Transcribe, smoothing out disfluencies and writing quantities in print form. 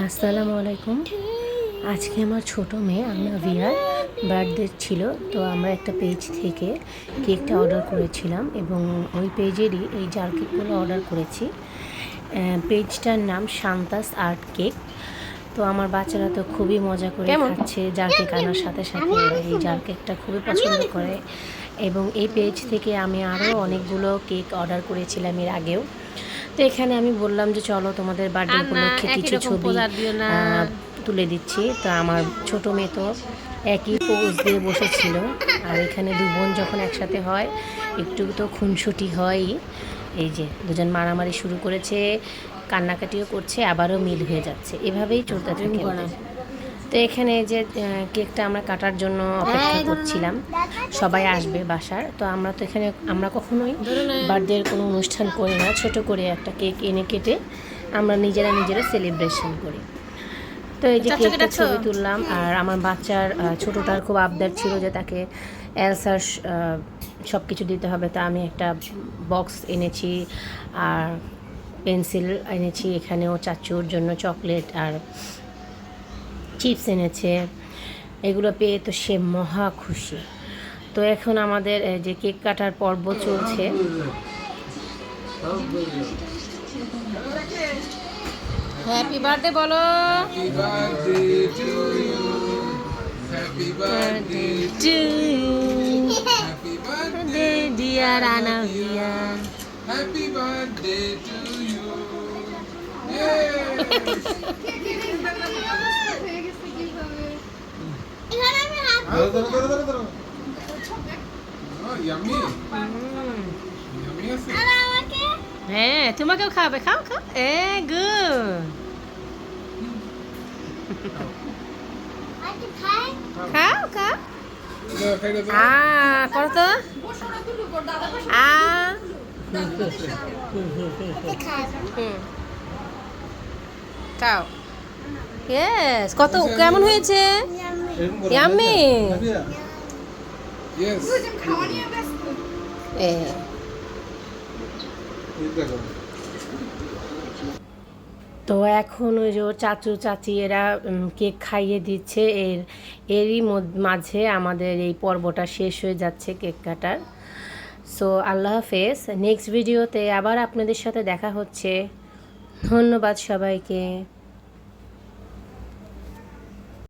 আসসালামু আলাইকুম। আজকে আমার ছোটো মেয়ে আন্নাভিয়ার বার্থডে ছিল, তো আমরা একটা পেজ থেকে কেকটা অর্ডার করেছিলাম এবং ওই পেজেরই এই জার কেকগুলো অর্ডার করেছি। পেজটার নাম শান্তাস আর্ট কেক। তো আমার বাচ্চারা তো খুবই মজা করে খাচ্ছে জার কেক আনার সাথে সাথে এই জার কেকটা খুবই পছন্দ করে। এবং এই পেজ থেকে আমি আরও অনেকগুলো কেক অর্ডার করেছিলাম এর আগেও। তো এখানে আমি বললাম যে চলো তোমাদের বার্থডে উপলক্ষে কিছু ছবি তুলে দিচ্ছি। তো আমার ছোটো মেয়ে তো একই পোজ দিয়ে বসেছিল। আর এখানে দু বোন যখন একসাথে হয় একটু তো খুনসুটি হয়ই। এই যে দুজন মারামারি শুরু করেছে, কান্নাকাটিও করছে, আবারও মিল হয়ে যাচ্ছে, এভাবেই চলতে থাকে। তো এখানে যে কেকটা আমরা কাটার জন্য অপেক্ষা করছিলাম, সবাই আসবে বাসার। তো আমরা কখনোই বার্থডের কোনো অনুষ্ঠান করি না, ছোট করে একটা কেক এনে কেটে আমরা নিজেরা সেলিব্রেশন করি। তো এই যে কেকটা ছবি তুললাম। আর আমার বাচ্চার ছোটোটার খুব আবদার ছিল যে তাকে এলসার সব কিছু দিতে হবে। তা আমি একটা বক্স এনেছি আর পেন্সিল এনেছি। এখানেও চাচুর জন্য চকলেট আর চিপস এনেছে। এগুলো পেয়ে তো সে মহা খুশি। তো এখন আমাদের যে কেক কাটার পর্ব চলছে। হ্যাপি বার্থডে বলো। Happy birthday to you. Happy birthday to you. Happy birthday dear Anavia. Happy birthday to you. Yay! Oh, yummy. Yummy আছে। হ্যাঁ, তোমাকেও খাবে, খাও খাও। গুড। খাও খাও। করো তো। খাও। ইয়েস, কত কেমন হয়েছে? ইয়াম্মি। Yes. তো এখন ওই যে চাচু চাচি এরা কেক খাইয়ে দিচ্ছে। এরই মাঝে আমাদের এই পর্বটা শেষ হয়ে যাচ্ছে কেক কাটার। সো আল্লাহ হাফেজ। নেক্সট ভিডিওতে আবার আপনাদের সাথে দেখা হচ্ছে। ধন্যবাদ সবাইকে।